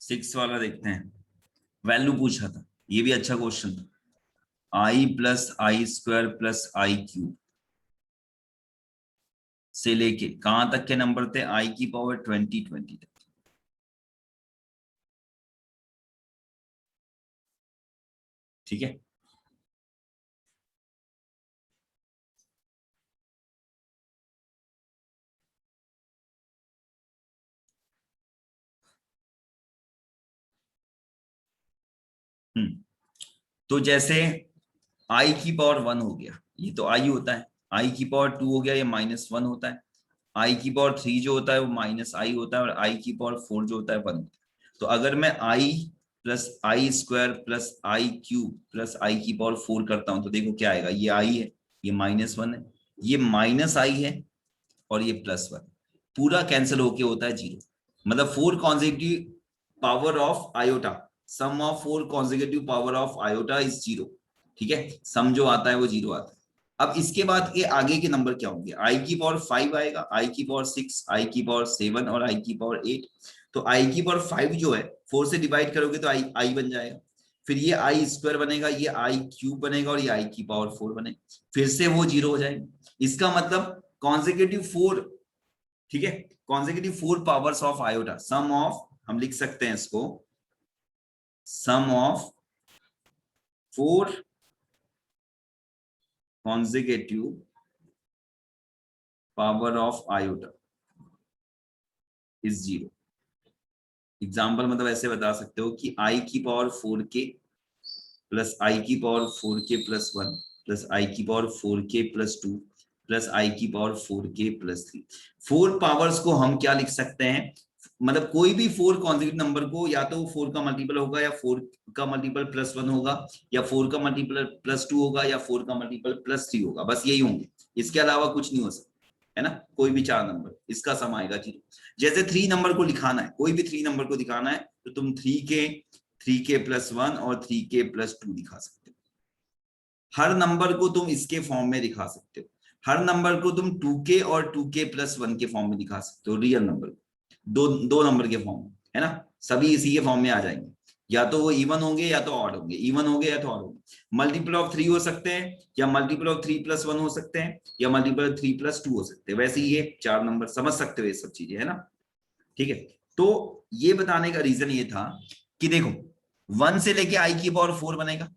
6 वाला देखते हैं, वैल्यू पूछा था, ये भी अच्छा क्वेश्चन था। आई प्लस आई स्क्वायर प्लस आई क्यूब से लेके कहां तक के नंबर थे, आई की पावर 20 तक। ठीक है, तो जैसे आई की पावर 1 हो गया, ये तो आई होता है। आई की पावर 2 हो गया, ये -1 होता है। आई की पावर 3 जो होता है वो माइनस आई होता है, और आई की पावर 4 जो होता है 1 होता है। तो अगर मैं आई प्लस आई स्क्वायर प्लस आई क्यूब प्लस आई की पावर 4 करता हूं तो देखो क्या आएगा, ये आई है, ये -1 है, ये माइनस आई है, और ये +1, पूरा कैंसिल होके होता है 0। मतलब 4 consecutive power of iota, sum of 4 consecutive power of iota is 0। ठीक है, सम जो आता है वो 0 आता है। अब इसके बाद के आगे के नंबर क्या होंगे, आई की पावर 5 आएगा, आई की पावर 6, आई की पावर 7 और आई की पावर 8। तो आई की पावर 5 जो है 4 से डिवाइड करोगे तो आई बन जाएगा, फिर ये आई स्क्वायर बनेगा, ये आई क्यूब बनेगा, और ये आई की पावर 4 बनेगा, फिर से वो 0 हो जाएगा। इसका मतलब कॉन्जिक्यूटिव 4, ठीक है, consecutive 4 powers of iota, sum of, हम लिख सकते हैं इसको, sum of 4 consecutive power of iota is 0। Example मतलब ऐसे बता सकते हो कि आई की पावर 4k प्लस आई की पावर 4k प्लस 1 प्लस आई की पावर 4k प्लस 2 प्लस आई की पावर 4k प्लस 3। 4 पावर्स को हम क्या लिख सकते हैं, मतलब कोई भी 4 कॉन्जिक्यूटिव नंबर को या तो 4 का मल्टीपल होगा, या 4 का मल्टीपल +1 होगा, या 4 का मल्टीपल +2 होगा, या 4 का मल्टीपल +3 होगा, बस यही होंगे, इसके अलावा कुछ नहीं हो सकता, है ना। कोई भी 4 नंबर, इसका सम आएगा 0। जैसे 3 नंबर को लिखाना है, कोई भी 3 नंबर को दिखाना है, तो तुम 3k प्लस 1 और 3k प्लस 2 दिखा सकते हो। हर नंबर को तुम इसके फॉर्म में दिखा सकते हो, हर नंबर को तुम 2k और 2k प्लस 1 के फॉर्म में दिखा सकते हो, रियल नंबर को दो नंबर के फॉर्म में, है ना, सभी इसी के फॉर्म में आ जाएंगे, या तो वो इवन होंगे या तो ऑड होंगे, इवन होंगे या तो ऑड होंगे। मल्टीपल ऑफ 3 हो सकते हैं, या मल्टीपल ऑफ 3 प्लस 1 हो सकते हैं, या मल्टीपल 3 प्लस 2 हो सकते हैं। वैसे ये 4 नंबर समझ सकते हो, ये सब चीजें, है ना। ठीक है, तो ये बताने का रीजन ये था कि देखो 1 से लेके आई की पावर 4 बनेगा,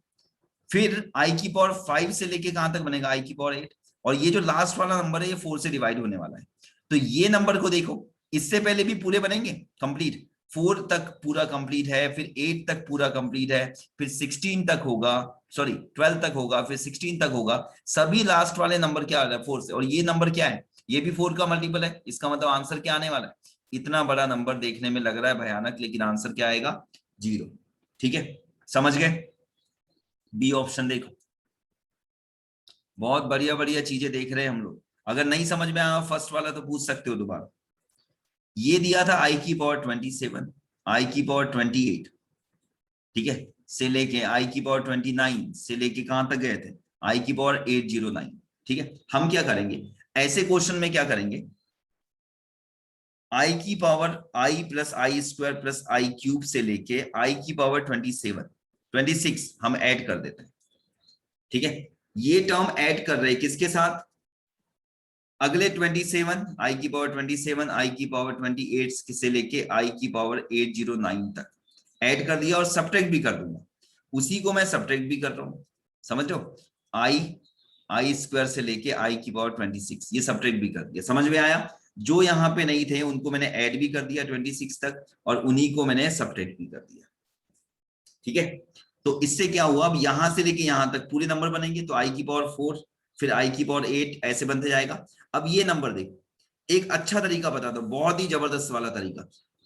फिर आई की पावर 5 से लेके कहां तक बनेगा, आई की पावर 8, और ये जो लास्ट वाला नंबर है ये 4 से डिवाइड होने वाला है। तो ये नंबर को देखो, इससे पहले भी पूरे बनेंगे कंप्लीट, 4 तक पूरा कंप्लीट है, फिर 8 तक पूरा कंप्लीट है, फिर 16 तक होगा, सॉरी 12 तक होगा, फिर 16 तक होगा। सभी लास्ट वाले नंबर क्या आ रहा है, 4 से, और ये नंबर क्या है, ये भी 4 का मल्टीपल है। इसका मतलब आंसर क्या आने वाला है, इतना बड़ा नंबर देखने में लग रहा है भयानक, लेकिन आंसर क्या आएगा, 0। ठीक है, समझ गए। बी ऑप्शन देखो, बहुत बढ़िया बढ़िया चीजें देख रहे हैं हम लोग। अगर नहीं समझ में आया फर्स्ट वाला तो पूछ सकते हो दोबारा। ये दिया था आई की पावर 27, आई की पावर 28, ठीक है, से लेके आई की पावर 29 से लेके कहां तक गए थे, आई की पावर 809। ठीक है, हम क्या करेंगे ऐसे क्वेश्चन में, क्या करेंगे, आई की पावर आई प्लस आई स्क्वायर प्लस आई क्यूब से लेके आई की पावर 26 हम ऐड कर देते हैं। ठीक है, ये टर्म ऐड कर रहे हैं किसके साथ, अगले 27, आई की पावर 27, आई की पावर 28 से लेके आई की पावर 809 तक ऐड कर दिया, और सब्ट्रैक्ट भी कर दूंगा, उसी को मैं सब्ट्रैक्ट भी कर रहा हूं, समझ लो। आई स्क्वायर से लेके आई की पावर 26, ये सब्ट्रैक्ट भी कर दिया, समझ में आया। जो यहाँ पे नहीं थे उनको मैंने ऐड भी कर दिया 26 तक, और उन्हीं को मैंने सब्ट्रैक्ट भी कर दिया। ठीक है, तो इससे क्या हुआ, अब यहां से लेके यहां तक पूरे नंबर बनेंगे, तो आई की पावर 4, फिर आई की पावर 8, ऐसे बनते जाएगा। अब ये नंबर देखो, एक अच्छा तरीका बता दो, बहुत ही जबरदस्त वाला तरीका।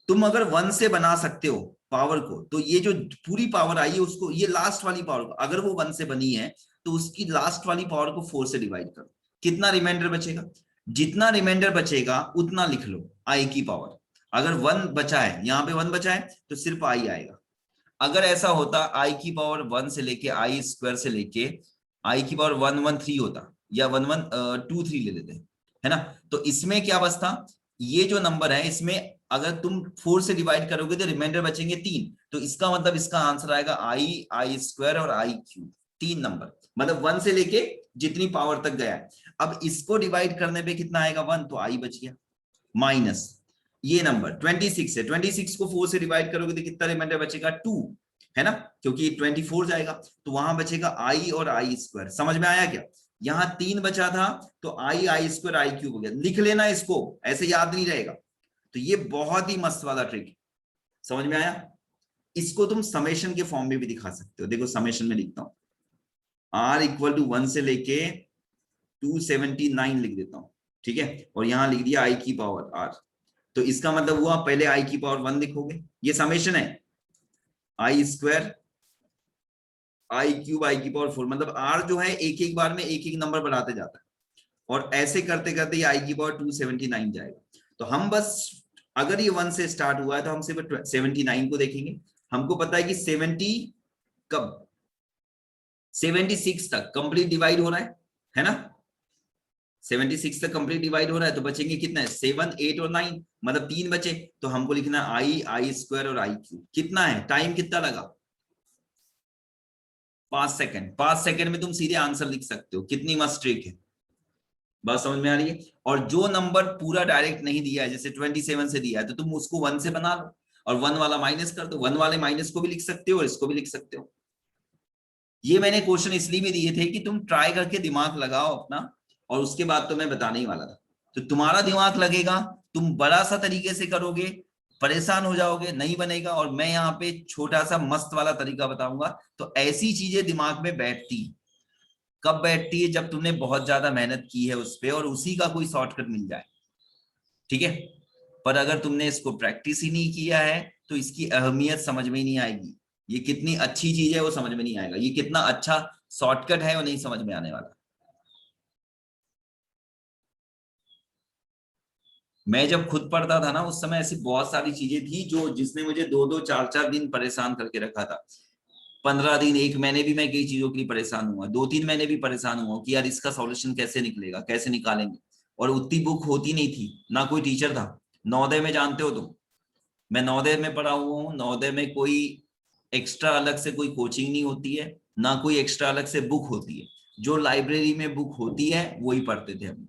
तुम अगर 1 से बना सकते हो पावर को, तो ये जो पूरी पावर आई है उसको, ये लास्ट वाली पावर को, अगर वो 1 से बनी है तो उसकी लास्ट वाली पावर को 4 से डिवाइड करो, कितना रिमाइंडर बचेगा, जितना रिमाइंडर बचेगा उतना लिख लो आई की पावर। अगर 1 बचा है, यहाँ पे 1 बचा है तो सिर्फ आई आएगा। अगर ऐसा होता आई की पावर 1 से लेके आई स्क्वायर से लेके आई की पावर 113 होता, या 1123 ले लेते हैं, है ना, तो इसमें क्या बचता, ये जो नंबर है इसमें अगर तुम 4 से डिवाइड करोगे तो रिमाइंडर बचेंगे 3, तो इसका मतलब इसका आंसर आएगा आई, आई स्क्वायर और आई क्यूब, 3 नंबर, मतलब 1 से लेके जितनी पावर तक गया है। अब इसको डिवाइड करने पे कितना आएगा 1, तो आई बच गया, माइनस ये नंबर 26 है, 26 को 4 से डिवाइड करोगे तो कितना रिमाइंडर बचेगा 2, है ना, क्योंकि 24 जाएगा, तो वहां बचेगा आई और आई स्क्वायर। समझ में आया क्या? यहाँ 3 बचा था तो आई, आई स्क्वायर, आई क्यूब हो गया। लिख लेना इसको, ऐसे याद नहीं रहेगा। तो ये बहुत ही मस्त वाला ट्रिक है, समझ में आया? इसको तुम समेशन के फॉर्म में भी दिखा सकते हो। देखो समेशन में लिखता हूं, r इक्वल टू 1 से लेके 279 लिख देता हूं, ठीक है, और यहां लिख दिया i की पावर r। तो इसका मतलब हुआ पहले i की पावर 1 लिखोगे, ये समेशन है, आई स्क्वायर, आई क्यूब, आई की पावर 4, मतलब r जो है एक एक बार में एक एक नंबर बढ़ाते जाता है, और ऐसे करते करते ये i की पावर 279 जाएगा। तो हम बस, अगर ये 1 से स्टार्ट हुआ है तो हम सिर्फ 79 को देखेंगे। हमको पता है कि 70 कब 76 तक कंप्लीट डिवाइड हो रहा है ना, 76 तक कंप्लीट डिवाइड हो रहा है, तो बचेंगे कितना, 7, 8 और 9, मतलब 3 बचे। तो हमको लिखना है आई, आई स्क्वायर और आई क्यूब। कितना है, टाइम कितना लगा, 5 सेकंड। 5 सेकंड में तुम सीधे आंसर लिख सकते हो। कितनी मस्त ट्रिक है, बात समझ में आ रही है? और जो नंबर पूरा डायरेक्ट नहीं दिया है, जैसे 27 से दिया है, तो तुम उसको 1 से बना लो और 1 वाला माइनस कर दो। 1 वाले माइनस को भी लिख सकते हो और इसको भी लिख सकते हो। ये मैंने क्वेश्चन इसलिए भी दिए थे कि तुम ट्राई करके दिमाग लगाओ अपना, और उसके बाद तो मैं बताने ही वाला था। तो तुम्हारा दिमाग लगेगा, तुम बड़ा सा तरीके से करोगे, परेशान हो जाओगे, नहीं बनेगा। और मैं यहाँ पे छोटा सा मस्त वाला तरीका बताऊंगा। तो ऐसी चीजें दिमाग में बैठती कब बैठती है, जब तुमने बहुत ज्यादा मेहनत की है उस पर और उसी का कोई शॉर्टकट मिल जाए, ठीक है। पर अगर तुमने इसको प्रैक्टिस ही नहीं किया है तो इसकी अहमियत समझ में ही नहीं आएगी। ये कितनी अच्छी चीज है वो समझ में नहीं आएगा, ये कितना अच्छा शॉर्टकट है वो नहीं समझ में आने वाला। मैं जब खुद पढ़ता था ना, उस समय ऐसी बहुत सारी चीजें थी जो जिसने मुझे 2-2, 4-4 दिन परेशान करके रखा था। 15 दिन, 1 महीने भी मैं कई चीजों के लिए परेशान हुआ, 2-3 महीने भी परेशान हुआ कि यार इसका सॉल्यूशन कैसे निकलेगा, कैसे निकालेंगे। और उतनी बुक होती नहीं थी, ना कोई टीचर था। नवोदय में जानते हो तुम, मैं नवोदय में पढ़ा हुआ हूँ। नवोदय में कोई एक्स्ट्रा अलग से कोई कोचिंग नहीं होती है, ना कोई एक्स्ट्रा अलग से बुक होती है। जो लाइब्रेरी में बुक होती है वही पढ़ते थे हम।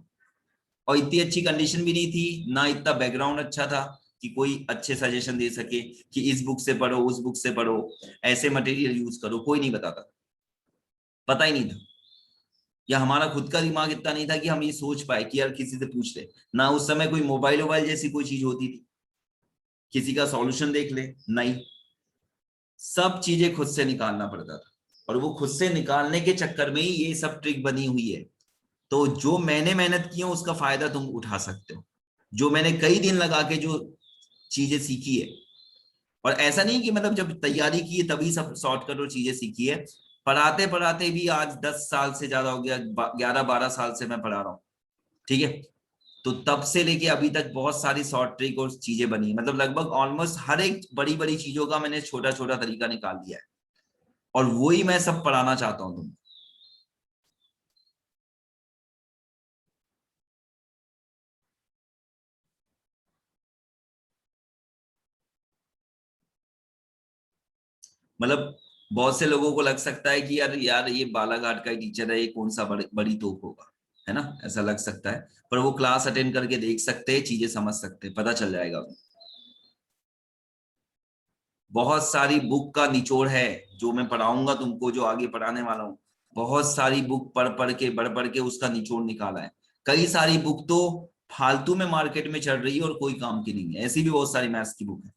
और इतनी अच्छी कंडीशन भी नहीं थी, ना इतना बैकग्राउंड अच्छा था कि कोई अच्छे सजेशन दे सके कि इस बुक से पढ़ो, उस बुक से पढ़ो, ऐसे मटेरियल यूज करो, कोई नहीं बताता, पता ही नहीं था। या हमारा खुद का दिमाग इतना नहीं था कि हम ये सोच पाए कि यार किसी से पूछ ले। ना उस समय कोई मोबाइल वोबाइल जैसी कोई चीज होती थी, किसी का सॉल्यूशन देख ले, नहीं। सब चीजें खुद से निकालना पड़ता था, और वो खुद से निकालने के चक्कर में ही ये सब ट्रिक बनी हुई है। तो जो मैंने मेहनत की है उसका फायदा तुम उठा सकते हो, जो मैंने कई दिन लगा के जो चीजें सीखी है। और ऐसा नहीं कि मतलब जब तैयारी की है तभी सब शॉर्टकट और चीजें सीखी है, पढ़ाते पढ़ाते भी आज 10 साल से ज्यादा हो गया, 11-12 साल से मैं पढ़ा रहा हूँ, ठीक है। तो तब से लेके अभी तक बहुत सारी शॉर्ट ट्रिक और चीजें बनी, मतलब लगभग ऑलमोस्ट हर एक बड़ी बड़ी चीजों का मैंने छोटा छोटा तरीका निकाल दिया है, और वही मैं सब पढ़ाना चाहता हूँ तुम। मतलब बहुत से लोगों को लग सकता है कि यार यार ये बालाघाट का ही टीचर है, ये कौन सा बड़ी तोप होगा, है ना, ऐसा लग सकता है। पर वो क्लास अटेंड करके देख सकते हैं, चीजें समझ सकते हैं, पता चल जाएगा उन्हें। बहुत सारी बुक का निचोड़ है जो मैं पढ़ाऊंगा तुमको, जो आगे पढ़ाने वाला हूँ। बहुत सारी बुक पढ़ पढ़ के, बढ़ बढ़ के उसका निचोड़ निकाला है। कई सारी बुक तो फालतू में मार्केट में चल रही है और कोई काम की नहीं है, ऐसी भी बहुत सारी मैथ्स की बुक है।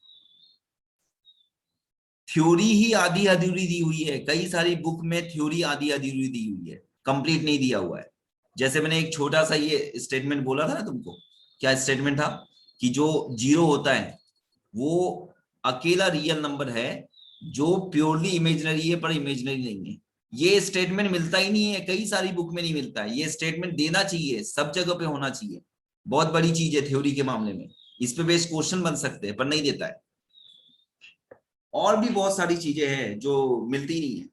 थ्योरी ही आधी अधूरी दी हुई है, कई सारी बुक में थ्योरी आधी अधूरी दी हुई है, कंप्लीट नहीं दिया हुआ है। जैसे मैंने एक छोटा सा ये स्टेटमेंट बोला था ना तुमको, क्या स्टेटमेंट था कि जो जीरो होता है वो अकेला रियल नंबर है जो प्योरली इमेजिनरी है पर इमेजिनरी नहीं है। ये स्टेटमेंट मिलता ही नहीं है, कई सारी बुक में नहीं मिलता है। ये स्टेटमेंट देना चाहिए, सब जगह पे होना चाहिए। बहुत बड़ी चीज है थ्योरी के मामले में, इस पे बेस्ड क्वेश्चन बन सकते हैं, पर नहीं देता है। और भी बहुत सारी चीजें हैं जो मिलती नहीं है।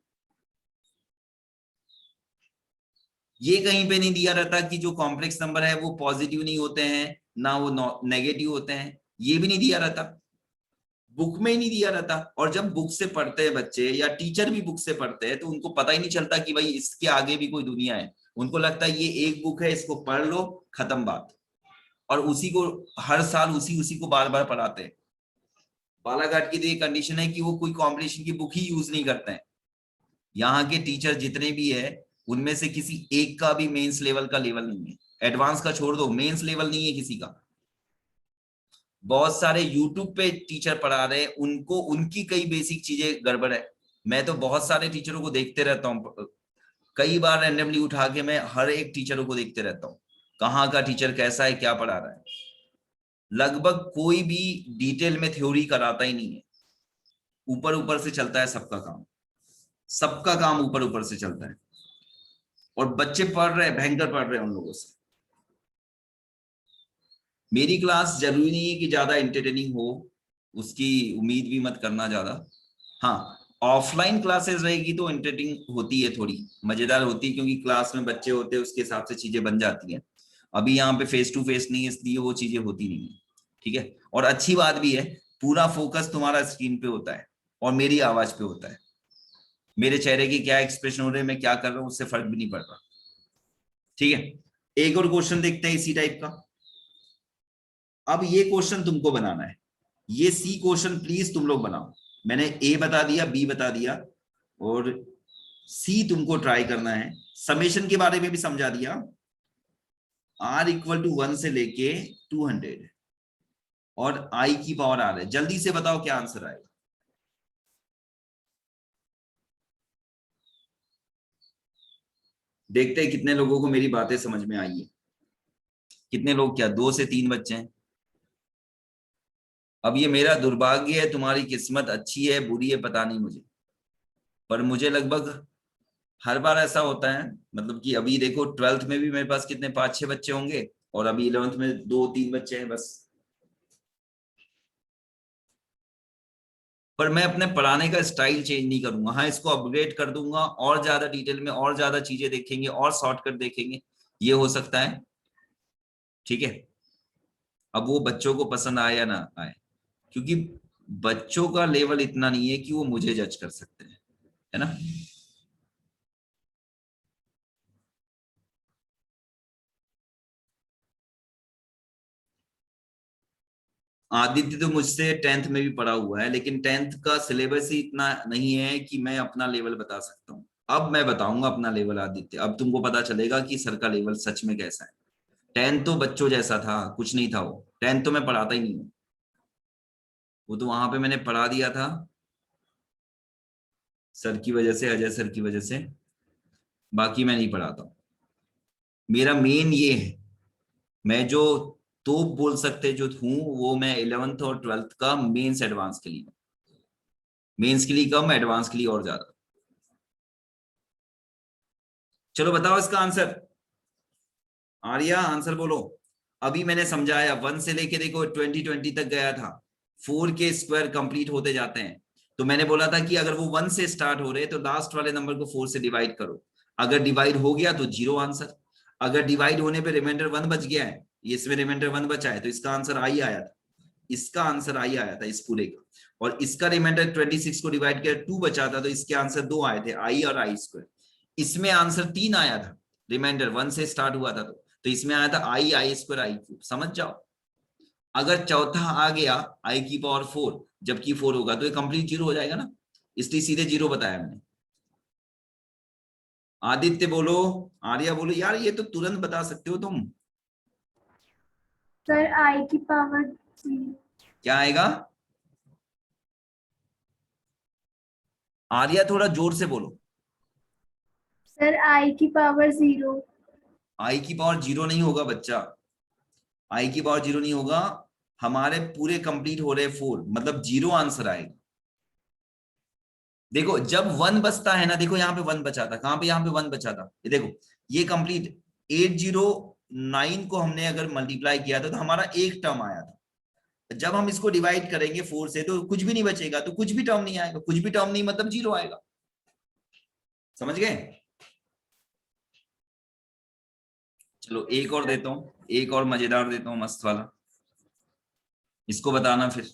ये कहीं पे नहीं दिया रहता कि जो कॉम्प्लेक्स नंबर है वो पॉजिटिव नहीं होते हैं, ना वो नेगेटिव होते हैं। ये भी नहीं दिया रहता, बुक में ही नहीं दिया रहता। और जब बुक से पढ़ते हैं बच्चे या टीचर भी बुक से पढ़ते हैं तो उनको पता ही नहीं चलता कि भाई इसके आगे भी कोई दुनिया है। उनको लगता है ये एक बुक है, इसको पढ़ लो, खत्म बात। और उसी को हर साल उसी उसी को बार बार पढ़ाते हैं। बालाघाट की तो ये कंडीशन है कि वो कोई कॉम्पिटिशन की बुक ही यूज नहीं करते हैं। यहाँ के टीचर जितने भी है उनमें से किसी एक का भी मेंस लेवल का लेवल नहीं है। एडवांस का छोड़ दो, मेंस लेवल नहीं है किसी का। बहुत सारे यूट्यूब पे टीचर पढ़ा रहे हैं, उनको उनकी कई बेसिक चीजें गड़बड़ है। मैं तो बहुत सारे टीचरों को देखते रहता हूँ, कई बार रैंडमली उठा के मैं हर एक टीचरों को देखते रहता हूँ, कहाँ का टीचर कैसा है, क्या पढ़ा रहा है। लगभग कोई भी डिटेल में थ्योरी कराता ही नहीं है, ऊपर ऊपर से चलता है सबका काम। सबका काम ऊपर ऊपर से चलता है और बच्चे पढ़ रहे हैं, भयंकर पढ़ रहे हैं उन लोगों से। मेरी क्लास जरूरी नहीं है कि ज्यादा एंटरटेनिंग हो, उसकी उम्मीद भी मत करना ज्यादा। हाँ, ऑफलाइन क्लासेस रहेगी तो एंटरटेनिंग होती है, थोड़ी मजेदार होती है, क्योंकि क्लास में बच्चे होते हैं, उसके हिसाब से चीजें बन जाती हैं। अभी यहाँ पे फेस टू फेस नहीं है, इसलिए वो चीजें होती नहीं है। ठीक है, और अच्छी बात भी है, पूरा फोकस तुम्हारा स्क्रीन पे होता है और मेरी आवाज पे होता है। मेरे चेहरे की क्या एक्सप्रेशन हो रहे हैं, मैं क्या कर रहा हूँ, उससे फर्क भी नहीं पड़ रहा। ठीक है, एक और क्वेश्चन देखते हैं इसी टाइप का। अब ये क्वेश्चन तुमको बनाना है, ये सी क्वेश्चन प्लीज तुम लोग बनाओ। मैंने ए बता दिया, बी बता दिया, और सी तुमको ट्राई करना है। समेशन के बारे में भी समझा दिया, r इक्वल टू 1 से लेके 200 और i की पावर r है। जल्दी से बताओ क्या आंसर आएगा। देखते हैं कितने लोगों को मेरी बातें समझ में आई है। कितने लोग, क्या 2 से 3 बच्चे हैं। अब ये मेरा दुर्भाग्य है, तुम्हारी किस्मत अच्छी है बुरी है पता नहीं मुझे, पर मुझे लगभग हर बार ऐसा होता है। मतलब कि अभी देखो 12th में भी मेरे पास कितने 5-6 बच्चे होंगे, और अभी 11th में 2-3 बच्चे हैं बस। पर मैं अपने पढ़ाने का स्टाइल चेंज नहीं करूंगा। हाँ, इसको अपग्रेड कर दूंगा, और ज्यादा डिटेल में और ज्यादा चीजें देखेंगे और शॉर्टकट देखेंगे, ये हो सकता है। ठीक है, अब वो बच्चों को पसंद आए या ना आए, क्योंकि बच्चों का लेवल इतना नहीं है कि वो मुझे जज कर सकते हैं, है ना। आदित्य तो मुझसे 10th में भी पढ़ा हुआ है, लेकिन 10th का सिलेबस ही इतना नहीं है कि मैं अपना लेवल बता सकता हूँ। अब मैं बताऊंगा अपना लेवल आदित्य, अब तुमको पता चलेगा कि सर का लेवल सच में कैसा है। 10th तो बच्चों जैसा था, कुछ नहीं था वो। 10th तो मैं पढ़ाता ही नहीं हूँ, वो तो वहां पे मैंने पढ़ा दिया था सर की वजह से, अजय सर की वजह से। बाकी मैं नहीं पढ़ाता हूँ। मेरा मेन ये है, मैं जो तोप बोल सकते जो हूँ, वो मैं 11th और 12th का मेंस एडवांस के लिए। मेंस के लिए कम, एडवांस के लिए और ज्यादा। चलो बताओ इसका आंसर। आर्या आंसर बोलो। अभी मैंने समझाया 1 से लेके देखो 2020 तक गया था, 4 के स्क्वायर कंप्लीट होते जाते हैं। तो मैंने बोला था कि अगर वो 1 से स्टार्ट हो रहे तो लास्ट वाले नंबर को 4 से डिवाइड करो। अगर डिवाइड हो गया तो 0 आंसर। अगर डिवाइड होने पे रिमाइंडर 1 बच गया है, इसमें रिमाइंडर 1 बचा है, तो इसका आंसर आई आया था। इसका आंसर आई आया था इस पूरे का। और इसका रिमाइंडर 26 को डिवाइड किया 2 बचा था, तो इसके आंसर 2 आए थे, आई और आई स्क्वायर। इसमें आंसर 3 आया था, रिमाइंडर 1 से स्टार्ट हुआ था तो इसमें आया था आई, आई स्क्वायर, आई क्यूब। समझ जाओ। अगर चौथा आ गया आई की पावर 4, जबकि 4 होगा तो ये कंप्लीट 0 हो जाएगा ना, इसलिए सीधे 0 बताया मैंने। आदित्य बोलो, आर्या बोलो, यार ये तो तुरंत बता सकते हो तुम। सर आई की पावर 0। क्या आएगा? आर्या थोड़ा जोर से बोलो। सर आई की पावर 0। आई की पावर 0 नहीं होगा बच्चा, आई की पावर 0 नहीं होगा। हमारे पूरे कंप्लीट हो रहे 4, मतलब 0 आंसर आएगा। देखो जब 1 बचता है ना, देखो यहाँ पे 1 बचा था, कहां पे, यहाँ पे 1 बचा था, ये देखो, ये कंप्लीट 809 को हमने अगर मल्टीप्लाई किया था तो हमारा एक टर्म आया था। जब हम इसको डिवाइड करेंगे 4 से तो कुछ भी नहीं बचेगा, तो कुछ भी टर्म नहीं आएगा, कुछ भी टर्म नहीं मतलब 0 आएगा। समझ गए? चलो एक और देता हूं, एक और मजेदार देता हूं, मस्त वाला। इसको बताना फिर।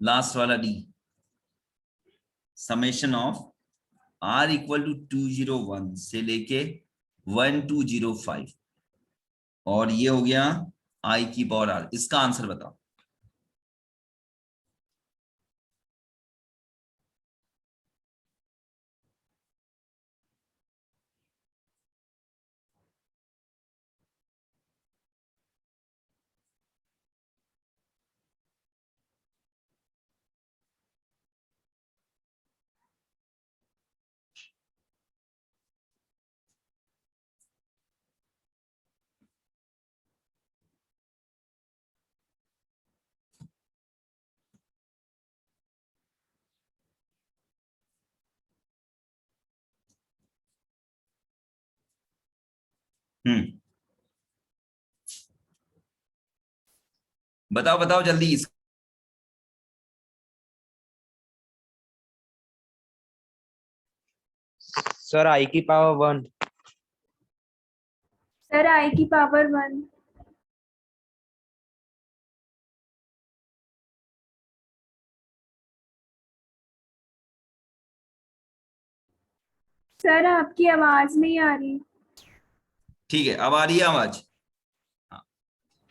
लास्ट वाला D, summation of r equal to 201 से लेके 1205, और ये हो गया i की पावर r। इसका आंसर बताओ। बताओ बताओ जल्दी। सर आई की पावर 1। सर I की पावर 1। सर आपकी आवाज नहीं आ रही। ठीक है, अब आ रही है आवाज।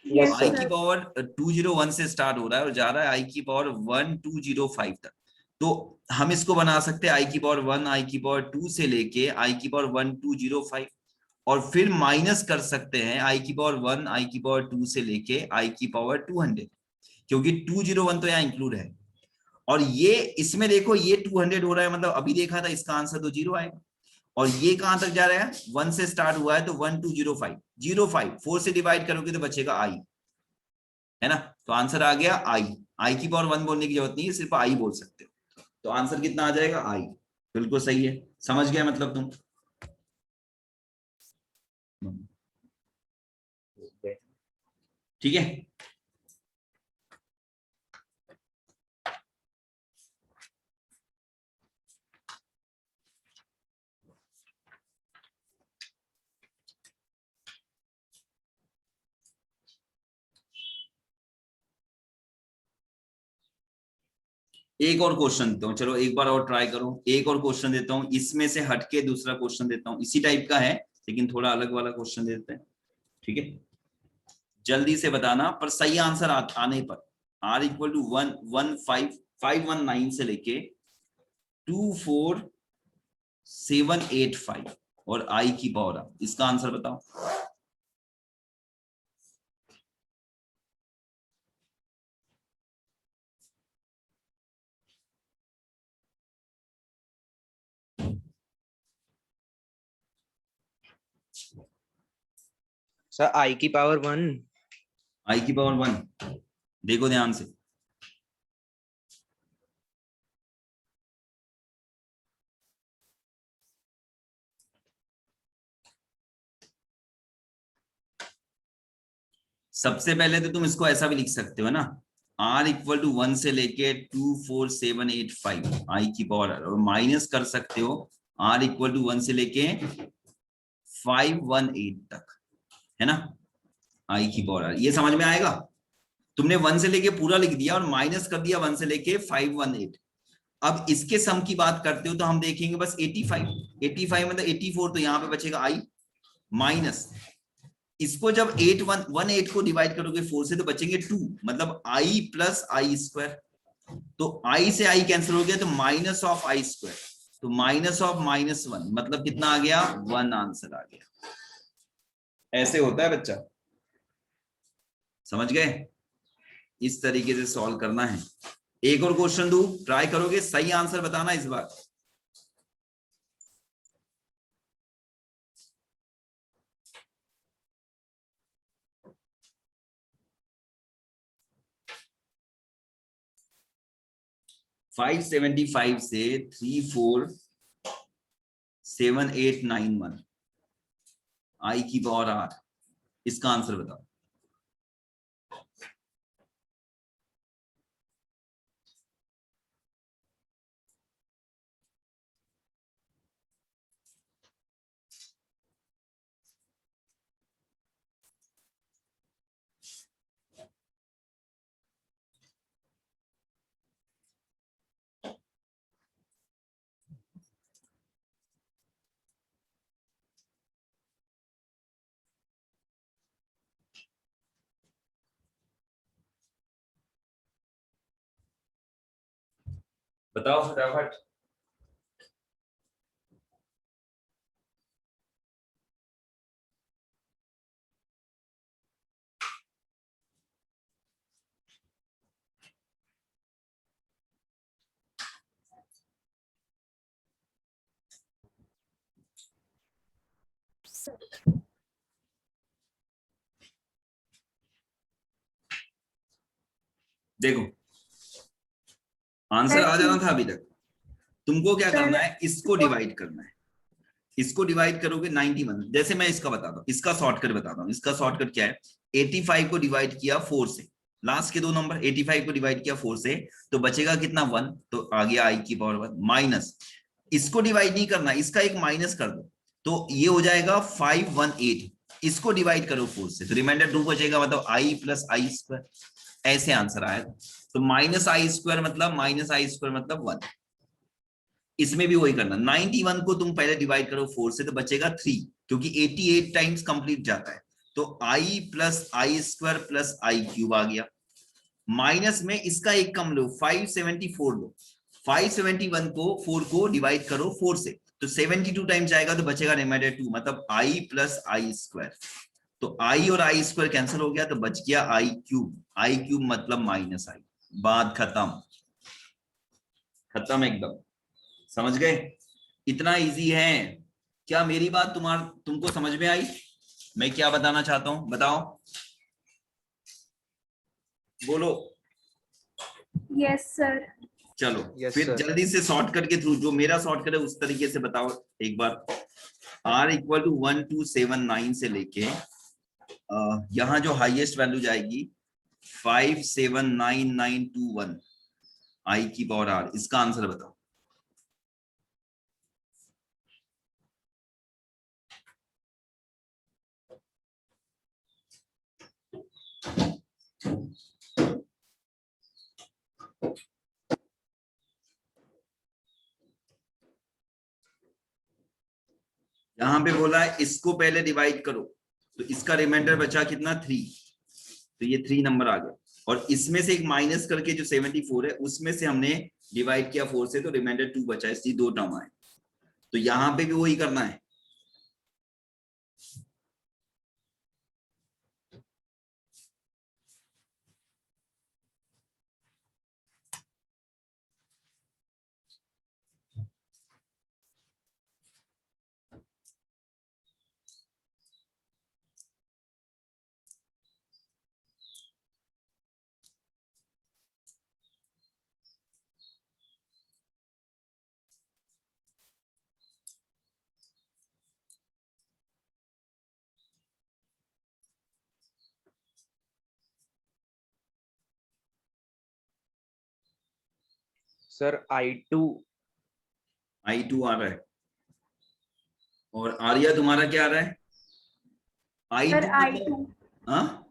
यस आई की सर। पावर 201 से स्टार्ट हो रहा है और जा रहा है आई की पावर 1205 तक। तो हम इसको बना सकते हैं आई की पावर 1, आई की पावर 2 से लेके आई की पावर 1205, और फिर माइनस कर सकते हैं आई की पावर 1, आई की पावर 2 से लेके आई की पावर 200, क्योंकि 201 तो यहाँ इंक्लूड है। और ये इसमें देखो ये 200 हो रहा है, मतलब अभी देखा था, इसका आंसर तो 0 आएगा। और ये कहां तक जा रहा है, 1 से स्टार्ट हुआ है तो 1205, 05 4 से डिवाइड करोगे तो बचेगा आई, है ना। तो आंसर आ गया आई। आई की पावर 1 बोलने की जरूरत नहीं है, सिर्फ आई बोल सकते हो। तो आंसर कितना आ जाएगा, आई। बिल्कुल सही है, समझ गया मतलब तुम। ठीक है। एक और क्वेश्चन देता हूँ, चलो एक बार और ट्राई करो। एक और क्वेश्चन देता हूँ, इसमें से हटके दूसरा क्वेश्चन देता हूँ, इसी टाइप का है लेकिन थोड़ा अलग वाला क्वेश्चन देते हैं। ठीक है, जल्दी से बताना, पर सही आंसर आने पर। r इक्वल टू 115,519 से लेके 24,785 और i की पावर r, इसका आंसर बताओ। सर आई की पावर 1। i की पावर 1, देखो ध्यान से। सबसे पहले तो तुम इसको ऐसा भी लिख सकते हो ना, r इक्वल टू 1 से लेके 24,785 i की पावर r, और माइनस कर सकते हो r इक्वल टू 1 से लेके 518 तक, है ना, i की पावर r। ये समझ में आएगा। तुमने 1 से लेके पूरा लिख दिया और माइनस कर दिया 1 से लेके 518। अब इसके सम की बात करते हो तो हम देखेंगे बस 85, 85 मतलब 84, तो यहाँ पे बचेगा i माइनस, इसको जब 8 को डिवाइड करोगे 4 से तो बचेंगे 2, मतलब i प्लस आई स्क्वायर। तो i से i कैंसिल हो गया तो माइनस ऑफ आई स्क्वायर, तो माइनस ऑफ -1, मतलब कितना आ गया, 1 आंसर आ गया। ऐसे होता है बच्चा, समझ गए। इस तरीके से सॉल्व करना है। एक और क्वेश्चन दू, ट्राई करोगे, सही आंसर बताना इस बार। फाइव 575 से 34,7891 आई की पावर r, इसका आंसर बताओ। बताओ फटाफट। देखो आंसर आ जाना था अभी तक। तुमको क्या करना है, इसको डिवाइड करना है। इसको डिवाइड करोगे 91, जैसे मैं इसका बताता हूँ, इसका शॉर्टकट बताता हूँ। इसका शॉर्टकट क्या है, 85 को डिवाइड किया 4 से, लास्ट के दो नंबर 85 को डिवाइड किया 4 से, तो बचेगा कितना 1, तो आ गया आई की पावर 1 माइनस, इसको डिवाइड नहीं करना, इसका एक माइनस कर दो, तो ये हो जाएगा 518। इसको डिवाइड करो 4 से, तो रिमाइंडर 2 बचेगा, मतलब आई प्लस आई स्क्वायर, ऐसे आंसर आएगा। तो माइनस आई स्क्वायर मतलब 1। इसमें भी वही करना, 91 को तुम पहले डिवाइड करो 4 से, तो बचेगा 3, क्योंकि 88 टाइम्स कंप्लीट जाता है। तो आई प्लस आई स्क्वायर प्लस आई क्यूब आ गया, माइनस में इसका एक कम लो, 574 लो, 571 को 4 को डिवाइड करो 4 से, तो 72 टाइम्स जाएगा, तो बचेगा रिमाइंडर 2, मतलब आई प्लस आई स्क्वायर। तो आई और आई स्क्वायर कैंसिल हो गया, तो बच गया आई क्यूब मतलब माइनस आई। बात खत्म, खत्म एकदम। समझ गए, इतना इजी है। क्या मेरी बात तुमको समझ में आई? मैं क्या बताना चाहता हूं, बताओ, बोलो। Yes sir. चलो Yes, फिर sir. जल्दी से शॉर्टकट के थ्रू, जो मेरा शॉर्टकट है उस तरीके से बताओ एक बार। r इक्वल टू 1279 से लेके यहां जो हाईएस्ट वैल्यू जाएगी 579921 आई की पावर r, इसका आंसर बताओ। यहां पे बोला है इसको पहले डिवाइड करो, तो इसका रिमाइंडर बचा कितना 3, तो ये 3 नंबर आ गया, और इसमें से एक माइनस करके जो 74 है उसमें से हमने डिवाइड किया 4 से, तो रिमाइंडर 2 बचा, इसलिए 2 टर्म आए। तो यहां पे भी वही करना है। Sir, I2. I2 आ रहा है, और आर्या तुम्हारा क्या आ रहा है? Sir I2 I2। मतलब, हाँ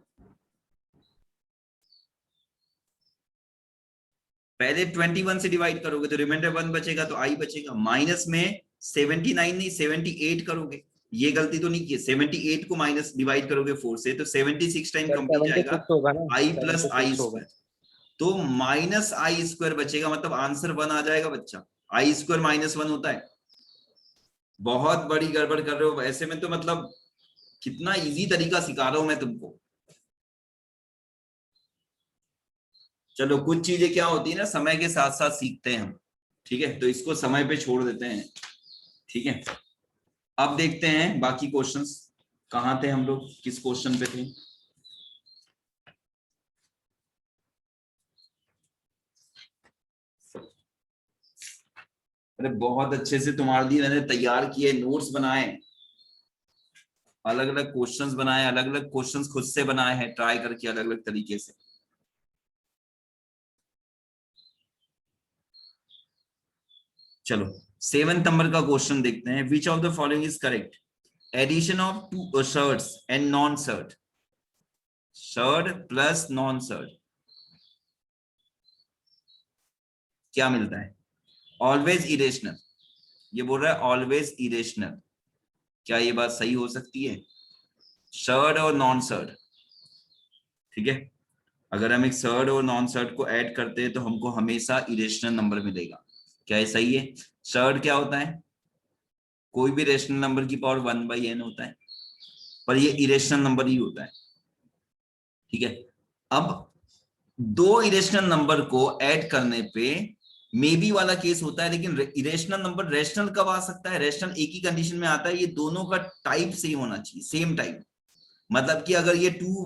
पहले 21 से डिवाइड करोगे तो रिमाइंडर 1 बचेगा, तो आई बचेगा, माइनस में 79 नहीं 78 करोगे, ये गलती तो नहीं की, 78 को माइनस डिवाइड करोगे 4 से, तो 76 टाइम Sir, कंप्लीट जाएगा 76 होगा ना? आई प्लस आई 76 होगा. स्क्वायर, तो माइनस आई स्क्वायर बचेगा, मतलब आंसर 1 आ जाएगा बच्चा। आई स्क्वायर माइनस 1 होता है। बहुत बड़ी गड़बड़ कर रहे हो ऐसे में, तो मतलब कितना इजी तरीका सिखा रहा हूं मैं तुमको। चलो कुछ चीजें क्या होती है ना, समय के साथ साथ सीखते हैं हम, ठीक है, तो इसको समय पे छोड़ देते हैं, ठीक है। अब देखते हैं बाकी क्वेश्चंस, कहाँ थे हम लोग, किस क्वेश्चन पे थे। अरे बहुत अच्छे से तुम्हारे लिए मैंने तैयार किए, नोट्स बनाए, अलग अलग क्वेश्चंस बनाए, अलग अलग क्वेश्चंस खुद से बनाए हैं, ट्राई करके अलग अलग तरीके से। चलो 7th नंबर का क्वेश्चन देखते हैं, which of the following is correct, addition of two surds and non surd, surd plus non surd क्या मिलता है, ऑलवेज इरेशनल, ये बोल रहा है ऑलवेज इरेशनल, क्या ये बात सही हो सकती है? शर्ट और नॉन शर्ट, ठीक है, अगर हम एक शर्ट और नॉन शर्ट को ऐड करते हैं तो हमको हमेशा इरेशनल नंबर मिलेगा, क्या ये सही है? सर्ड क्या होता है? कोई भी रेशनल नंबर की पावर 1/n होता है, पर ये इरेशनल नंबर ही होता है। ठीक है, अब दो इरेशनल नंबर को ऐड करने पे मे बी वाला केस होता है, लेकिन इरेशनल नंबर रेशनल कब आ सकता है? रेशनल एक ही कंडीशन में आता है, ये दोनों का टाइप सेम होना चाहिए, सेम टाइप। मतलब कि अगर ये 2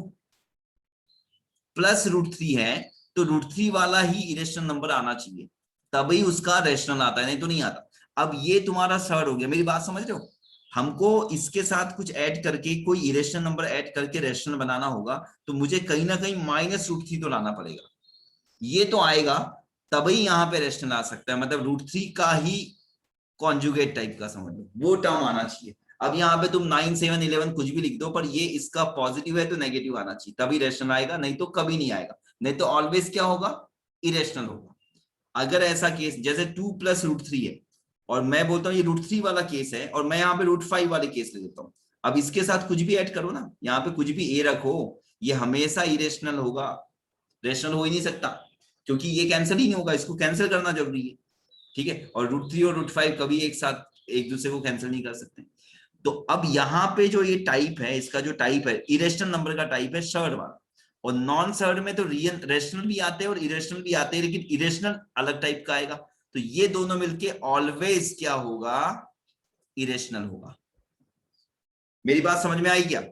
प्लस √3 है तो √3 वाला ही इरेशनल नंबर आना चाहिए, तभी उसका रेशनल आता है, नहीं तो नहीं आता। अब ये तुम्हारा सर्ड हो गया, मेरी बात समझ रहे हो? हमको इसके साथ कुछ ऐड करके, कोई इरेशनल नंबर ऐड करके रेशनल बनाना होगा, तो मुझे कहीं ना कहीं -√3 तो लाना पड़ेगा। ये तो आएगा तभी यहाँ पे रेशनल आ सकता है, मतलब √3 का ही कॉन्जुगेट टाइप का, समझ लो वो टर्म आना चाहिए। अब यहाँ पे तुम 9, 7, 11 कुछ भी लिख दो, पर ये इसका पॉजिटिव है तो नेगेटिव आना चाहिए, तभी रेशनल आएगा, नहीं तो कभी नहीं आएगा। नहीं तो ऑलवेज क्या होगा? इरेशनल होगा। अगर ऐसा केस जैसे 2 प्लस √3 है, और मैं बोलता हूँ ये √3 वाला केस है, और मैं यहाँ पे √5 वाले केस ले लेता हूँ, अब इसके साथ कुछ भी ऐड करो ना, यहाँ पे कुछ भी ए रखो, ये हमेशा इरेशनल होगा, रेशनल हो ही नहीं सकता, क्योंकि ये कैंसिल ही नहीं होगा, इसको कैंसिल करना जरूरी है। ठीक है, और √3 और √5 कभी एक साथ एक दूसरे को कैंसिल नहीं कर सकते। तो अब यहाँ पे जो ये टाइप है, इसका जो टाइप है इरेशनल नंबर का टाइप है सर्ड वाला, और नॉन सर्ड में तो रियल रेशनल भी आते हैं और इरेशनल भी आते हैं, लेकिन इरेशनल अलग टाइप का आएगा। तो ये दोनों मिलके ऑलवेज क्या होगा? इरेशनल होगा। मेरी बात समझ में आई क्या?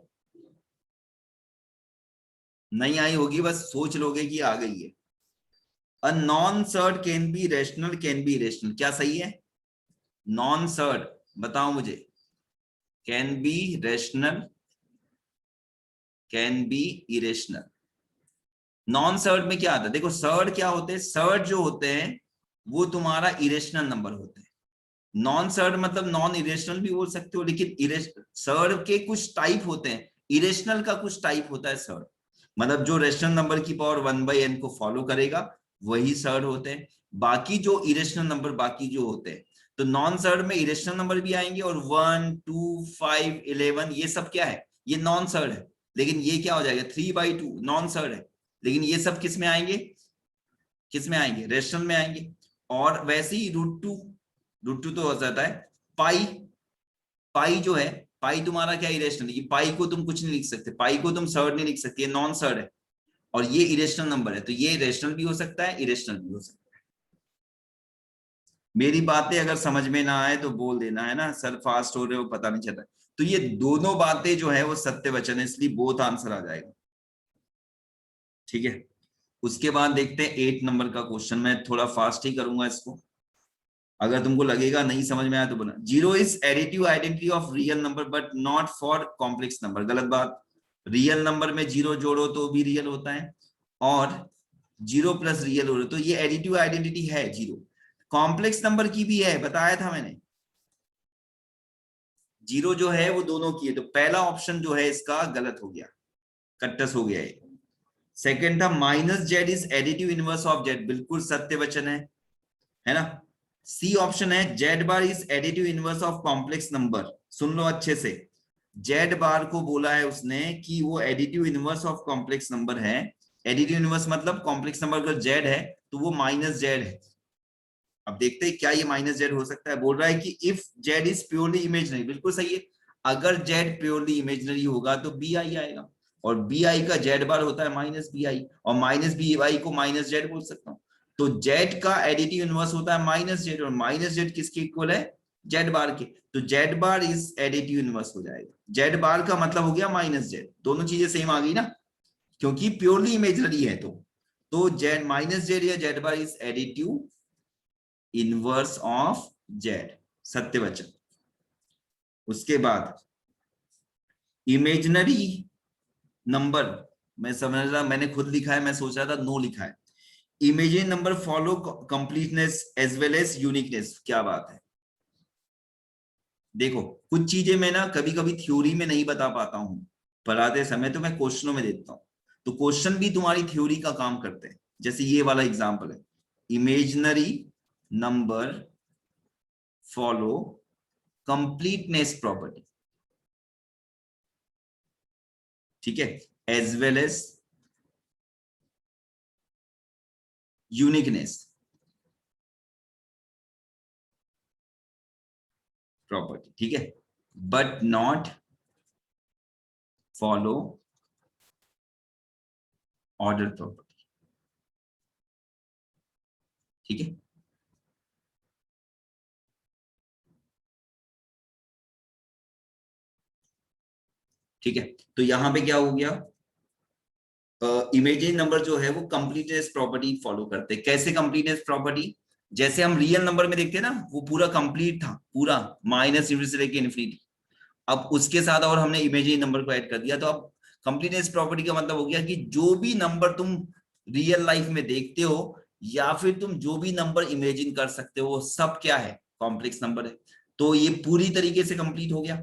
नहीं आई होगी, बस सोच लोगे कि आ गई है। A non surd can be rational, can be irrational, क्या सही है? नॉन सर्ड बताओ मुझे, can be rational, can be irrational. Non surd में क्या आता है? देखो सर्ड क्या होते हैं, सर्ड जो होते हैं वो तुम्हारा इरेशनल नंबर होते हैं। नॉन सर्ड मतलब नॉन इरेशनल भी बोल सकते हो, लेकिन सर्ड के कुछ टाइप होते हैं, इरेशनल का कुछ टाइप होता है सर्ड। मतलब जो रेशनल नंबर की पावर 1/n को फॉलो करेगा वही सर्ड होते हैं। बाकी जो इरेशनल नंबर बाकी जो होते हैं, तो नॉन सर्ड में इरेशनल नंबर भी आएंगे, और 1, 2, 5, 11 ये सब क्या है? ये नॉन सर्ड है। लेकिन ये क्या हो जाएगा? 3/2 नॉन सर्ड है, लेकिन ये सब किस में आएंगे? किस में आएंगे? रेशनल में आएंगे। और वैसे ही √2 तो हो जाता है। पाई, पाई जो है, पाई तुम्हारा क्या इरेशनल है? पाई को तुम कुछ नहीं लिख सकते, पाई को तुम सर्ड नहीं लिख सकते, ये नॉन सर्ड है, और ये इरेशनल नंबर है, तो ये रेशनल भी हो सकता है, इरेशनल भी हो सकता है। मेरी बातें अगर समझ में ना आए तो बोल देना, है ना सर फास्ट हो रहे हो पता नहीं चल रहा। तो ये दोनों बातें जो है वो सत्य वचन है, इसलिए बोथ आंसर आ जाएगा। ठीक है, उसके बाद देखते हैं 8 नंबर का क्वेश्चन, मैं थोड़ा फास्ट ही करूंगा इसको, अगर तुमको लगेगा नहीं समझ में आया तो बोलना। 0 is additive identity of real number but not for complex number. गलत बात। रियल नंबर में 0 जोड़ो तो भी रियल होता है, और 0 प्लस रियल हो, तो ये एडिटिव आइडेंटिटी है 0। कॉम्प्लेक्स नंबर की भी है, बताया था मैंने। 0 जो है वो दोनों की है, तो पहला ऑप्शन जो है इसका गलत हो गया, कट्टस हो गया ये। सेकंड था -z is additive inverse of z, बिल्कुल सत्य वचन है ना। सी ऑप्शन है Z bar is additive inverse of complex number. सुन लो अच्छे से, जेड बार को बोला है उसने कि वो additive inverse of complex number है। एडिटिव इनवर्स मतलब कॉम्प्लेक्स नंबर अगर जेड है तो वो -z है। अब देखते हैं क्या ये -z हो सकता है। बोल रहा है कि if Z is purely imaginary, बिल्कुल सही है। अगर जेड प्योरली इमेजनरी होगा तो बी आई आएगा, और बी आई का जेड बार होता है -bi, और -bi को -z बोल सकता हूँ। तो जेड का एडिटिव इनवर्स होता है -z, और -z किसके इक्वल है? जेड बार के। तो Z bar is additive inverse हो जाएगा। जेड बार का मतलब हो गया -z, दोनों चीजें सेम आ गई ना, क्योंकि प्योरली इमेजनरी है। तो जेड -z या Z bar is additive inverse of Z, सत्य वचन। उसके बाद इमेजनरी नंबर, मैं समझ रहा, मैंने खुद लिखा है, मैं सोच रहा था नो लिखा है। Imaginary number follow completeness as well as uniqueness, क्या बात है। देखो कुछ चीजें मैं ना कभी कभी थ्योरी में नहीं बता पाता हूं पढ़ाते समय, तो मैं क्वेश्चनों में देता हूं, तो क्वेश्चन भी तुम्हारी थ्योरी का काम करते हैं। जैसे ये वाला एग्जांपल है, imaginary number follow completeness property, ठीक है, as well as uniqueness. Property, ठीक है, but not follow order property, ठीक है। ठीक है, तो यहां पे क्या हो गया, इमेजिनरी नंबर जो है वो कंप्लीटनेस प्रॉपर्टी फॉलो करते हैं। कैसे कंप्लीटनेस प्रॉपर्टी, जैसे हम रियल नंबर में देखते हैं ना, वो पूरा कंप्लीट था, पूरा माइनस इंफिनिटी से लेके इन्फिनिटी, अब उसके साथ और हमने इमेजिनरी नंबर को ऐड कर दिया, तो अब कंप्लीटनेस प्रॉपर्टी का मतलब हो गया कि जो भी नंबर तुम रियल लाइफ में देखते हो या फिर तुम जो भी नंबर इमेजिन कर सकते हो वो सब क्या है, कॉम्प्लेक्स नंबर है। तो ये पूरी तरीके से कंप्लीट हो गया,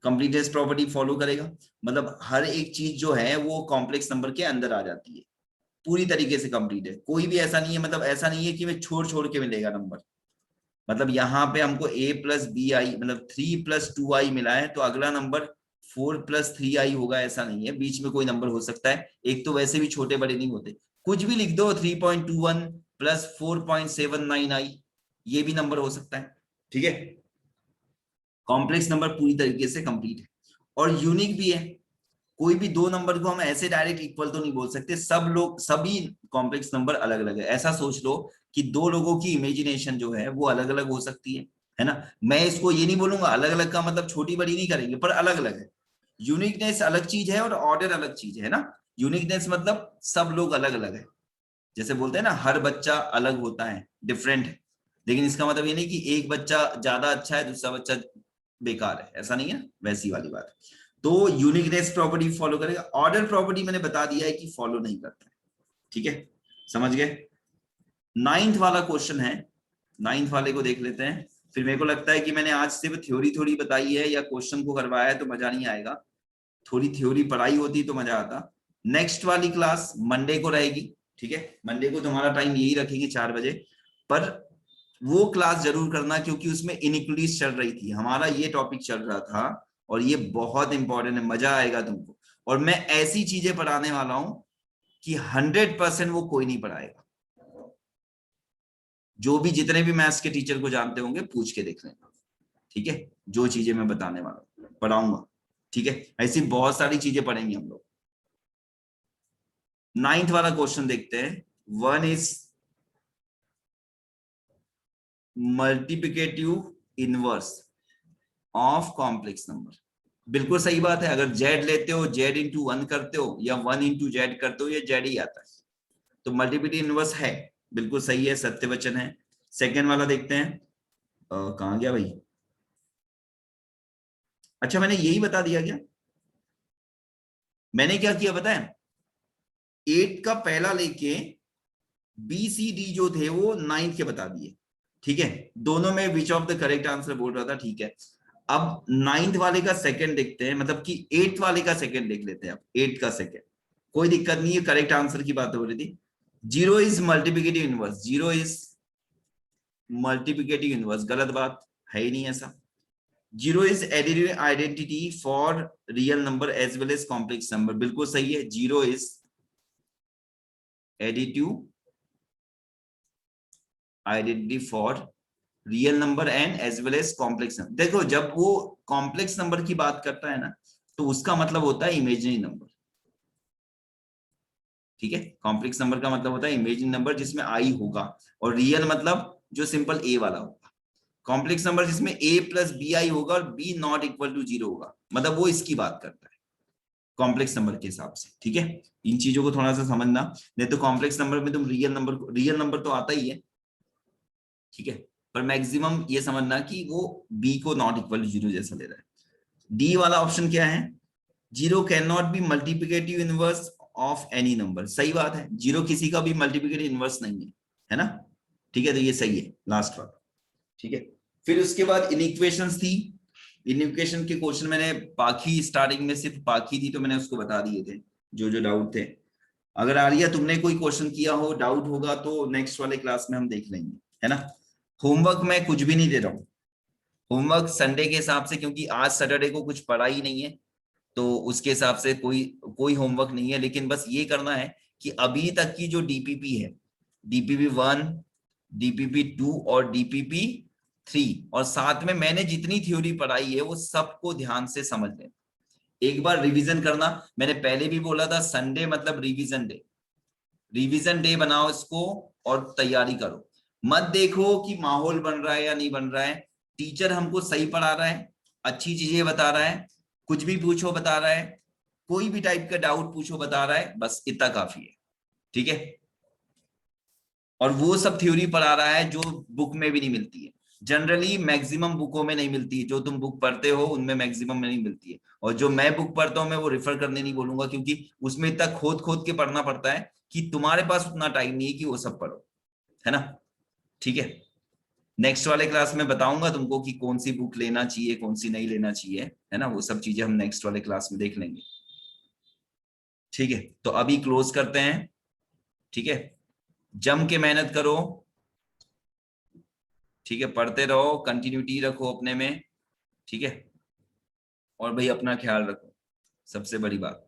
कंप्लीटनेस प्रॉपर्टी फॉलो करेगा, मतलब हर एक चीज जो है वो कॉम्प्लेक्स नंबर के अंदर आ जाती है, पूरी तरीके से कंप्लीट है, कोई भी ऐसा नहीं है, मतलब ऐसा नहीं है कि मैं छोड़ छोड़ के मिलेगा नंबर, मतलब यहाँ पे हमको a प्लस बी आई मतलब 3 प्लस 2i मिला है, तो अगला नंबर 4 प्लस 3i होगा, ऐसा नहीं है, बीच में कोई नंबर हो सकता है, एक तो वैसे भी छोटे बड़े नहीं होते, कुछ भी लिख दो, 3.21 प्लस 4.79i, ये भी नंबर हो सकता है, ठीक है। कॉम्प्लेक्स नंबर पूरी तरीके से कंप्लीट है और यूनिक भी है, कोई भी दो नंबर को हम ऐसे डायरेक्ट इक्वल तो नहीं बोल सकते, सब लोग सभी कॉम्प्लेक्स नंबर अलग अलग है, ऐसा सोच लो कि दो लोगों की इमेजिनेशन जो है वो अलग अलग हो सकती है ना। मैं इसको ये नहीं बोलूंगा अलग अलग का मतलब छोटी बड़ी नहीं करेंगे, पर अलग अलग है, यूनिकनेस अलग चीज है और ऑर्डर अलग चीज है ना। यूनिकनेस मतलब सब लोग अलग अलग है, जैसे बोलते हैं ना हर बच्चा अलग होता है, डिफरेंट है, लेकिन इसका मतलब ये नहीं कि एक बच्चा ज्यादा अच्छा है दूसरा बच्चा बेकार है, ऐसा नहीं है, वैसी वाली बात है। तो यूनिकनेस प्रॉपर्टी फॉलो करेगा, ऑर्डर प्रॉपर्टी मैंने बता दिया है कि फॉलो नहीं करता है, ठीक है, समझ गए। नाइन्थ वाला क्वेश्चन है, नाइन्थ वाले को देख लेते हैं, फिर मेरे को लगता है कि मैंने आज सिर्फ थ्योरी थोड़ी बताई है या क्वेश्चन को करवाया है तो मजा नहीं आएगा, थोड़ी थ्योरी पढ़ाई होती तो मजा आता। नेक्स्ट वाली क्लास मंडे को रहेगी, ठीक है, मंडे को तुम्हारा टाइम यही रखेंगे 4 बजे, पर वो क्लास जरूर करना क्योंकि उसमें इनइक्वलिटीज चल रही थी, हमारा ये टॉपिक चल रहा था और ये बहुत इंपॉर्टेंट है, मजा आएगा तुमको, और मैं ऐसी चीजें पढ़ाने वाला हूं कि 100% वो कोई नहीं पढ़ाएगा, जो भी जितने भी मैथ्स के टीचर को जानते होंगे पूछ के देख लेना, ठीक है, जो चीजें मैं बताने वाला हूं पढ़ाऊंगा, ठीक है, ऐसी बहुत सारी चीजें पढ़ेंगे हम लोग। नाइन्थ वाला क्वेश्चन देखते हैं, one is multiplicative inverse of complex number, बिल्कुल सही बात है, अगर जेड लेते हो जेड इंटू 1 करते हो या 1 इंटू जेड करते हो या जेड ही आता है, तो मल्टीप्लिकेटिव इनवर्स है, बिल्कुल सही है, सत्य वचन है। सेकेंड वाला देखते हैं, कहां गया भाई, अच्छा मैंने यही बता दिया क्या, मैंने क्या किया पता है, 8 का पहला लेके बी सी डी जो थे वो 9 के बता दिए, ठीक है, दोनों में विच ऑफ द करेक्ट आंसर बोल रहा था, ठीक है। अब 9th वाले का सेकंड देखते हैं, मतलब कि 8th वाले का सेकंड देख लेते हैं, अब 8 का सेकंड कोई दिक्कत नहीं है, करेक्ट आंसर की बात हो रही थी। Zero is multiplicative inverse, zero is multiplicative inverse, गलत बात है ही नहीं ऐसा। Zero is additive identity for real number as well as complex number, बिल्कुल सही है, zero is additive identity for real number and as well as complex number. देखो जब वो कॉम्प्लेक्स नंबर की बात करता है ना तो उसका मतलब होता है इमेजिनरी नंबर, ठीक है, कॉम्प्लेक्स नंबर का मतलब होता है इमेजिनरी नंबर जिसमें आई होगा, और रियल मतलब जो सिंपल ए वाला होगा, कॉम्प्लेक्स नंबर जिसमें ए प्लस बी आई होगा और बी नॉट इक्वल टू 0 होगा, मतलब वो इसकी बात करता है कॉम्प्लेक्स नंबर के हिसाब से, ठीक है, इन चीजों को थोड़ा सा समझना, नहीं तो कॉम्प्लेक्स नंबर में तुम रियल नंबर तो आता ही है, ठीक है, पर मैक्सिमम ये समझना कि वो बी को नॉट इक्वल टू 0 जैसा ले रहा है। डी वाला ऑप्शन क्या है, zero can not be multiplicative inverse of any number, सही बात है, जीरो किसी का भी मल्टीप्लिकेटिव इनवर्स नहीं है ना, ठीक है, तो ये सही है लास्ट वाला, ठीक है। फिर उसके बाद इनइक्वेशंस थी, इनइक्वेशन के क्वेश्चन मैंने बाकी स्टार्टिंग में सिर्फ बाकी थी तो मैंने उसको बता दिए थे जो जो डाउट थे। अगर आर्या तुमने कोई क्वेश्चन किया हो डाउट होगा तो नेक्स्ट वाले क्लास में हम देख लेंगे, है ना। होमवर्क मैं कुछ भी नहीं दे रहा हूँ, होमवर्क संडे के हिसाब से, क्योंकि आज सैटरडे को कुछ पढ़ा ही नहीं है तो उसके हिसाब से कोई होमवर्क नहीं है, लेकिन बस ये करना है कि अभी तक की जो डीपीपी है, डीपीपी 1, डीपीपी 2 और डीपीपी 3 और साथ में मैंने जितनी थ्योरी पढ़ाई है वो सबको ध्यान से समझ लेना, एक बार रिवीजन करना। मैंने पहले भी बोला था संडे मतलब रिवीजन डे, रिवीजन डे बनाओ इसको और तैयारी करो। मत देखो कि माहौल बन रहा है या नहीं बन रहा है, टीचर हमको सही पढ़ा रहा है, अच्छी चीजें बता रहा है, कुछ भी पूछो बता रहा है, कोई भी टाइप का डाउट पूछो बता रहा है, बस इतना काफी है, ठीक है। और वो सब थ्योरी पढ़ा रहा है जो बुक में भी नहीं मिलती है, जनरली मैक्सिमम बुकों में नहीं मिलती है, जो तुम बुक पढ़ते हो उनमें मैक्सिमम में नहीं मिलती है। और जो मैं बुक पढ़ता हूँ मैं वो रेफर करने नहीं बोलूंगा, क्योंकि उसमें इतना खोद खोद के पढ़ना पड़ता है कि तुम्हारे पास उतना टाइम नहीं है कि वो सब पढ़ो, है ना, ठीक है। नेक्स्ट वाले क्लास में बताऊंगा तुमको कि कौन सी बुक लेना चाहिए कौन सी नहीं लेना चाहिए, है ना, वो सब चीजें हम नेक्स्ट वाले क्लास में देख लेंगे, ठीक है। तो अभी क्लोज करते हैं, ठीक है, जम के मेहनत करो, ठीक है, पढ़ते रहो, कंटिन्यूटी रखो अपने में, ठीक है, और भाई अपना ख्याल रखो, सबसे बड़ी बात।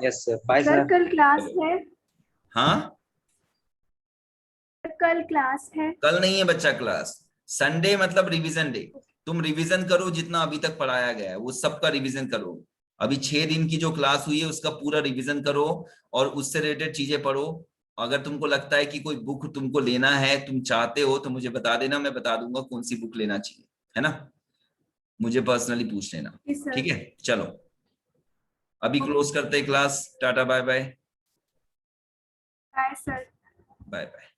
Yes sir, bye sir sir. कल क्लास है, हाँ, कल क्लास है। कल नहीं है बच्चा क्लास, संडे मतलब रिवीजन डे। तुम रिवीजन करो जितना अभी तक पढ़ाया गया है वो सबका रिवीजन करो। अभी 6 दिन की जो क्लास हुई है उसका पूरा रिवीजन करो और उससे रिलेटेड चीजें पढ़ो। अगर तुमको लगता है कि कोई बुक तुमको लेना है, तुम चाहते हो, तो मुझे बता देना, मैं बता दूंगा कौन सी बुक लेना चाहिए, है ना, मुझे पर्सनली पूछ लेना, जी सर। ठीक है। चलो अभी ओके क्लोज करते हैं class, tata bye bye. Bye sir. Bye bye.